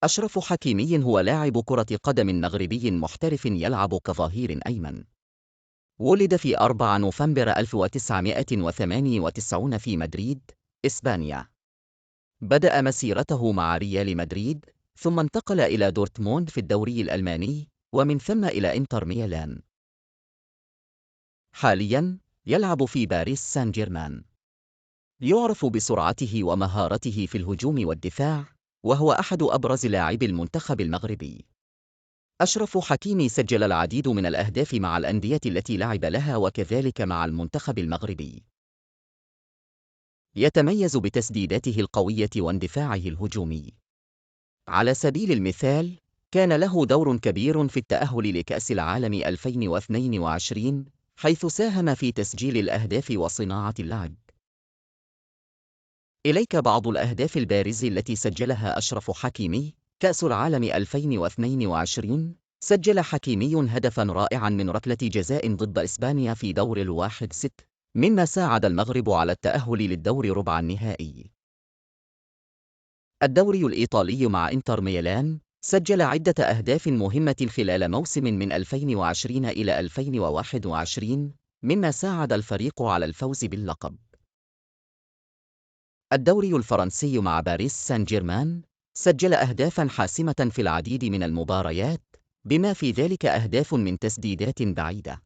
أشرف حكيمي هو لاعب كرة قدم مغربي محترف يلعب كظهير أيمن. ولد في 4 نوفمبر 1998 في مدريد، إسبانيا. بدأ مسيرته مع ريال مدريد، ثم انتقل إلى دورتموند في الدوري الألماني، ومن ثم إلى إنتر ميلان. حالياً يلعب في باريس سان جيرمان. يعرف بسرعته ومهارته في الهجوم والدفاع، وهو أحد أبرز لاعبي المنتخب المغربي. أشرف حكيمي سجل العديد من الأهداف مع الأندية التي لعب لها وكذلك مع المنتخب المغربي. يتميز بتسديداته القوية واندفاعه الهجومي. على سبيل المثال، كان له دور كبير في التأهل لكأس العالم 2022، حيث ساهم في تسجيل الأهداف وصناعة اللعب. إليك بعض الأهداف البارزة التي سجلها أشرف حكيمي. كأس العالم 2022، سجل حكيمي هدفاً رائعاً من ركلة جزاء ضد إسبانيا في دور ال1/6، مما ساعد المغرب على التأهل للدور ربع النهائي. الدوري الإيطالي مع إنتر ميلان، سجل عدة أهداف مهمة خلال موسم من 2020 إلى 2021، مما ساعد الفريق على الفوز باللقب. الدوري الفرنسي مع باريس سان جيرمان، سجل أهدافاً حاسمة في العديد من المباريات، بما في ذلك أهداف من تسديدات بعيدة.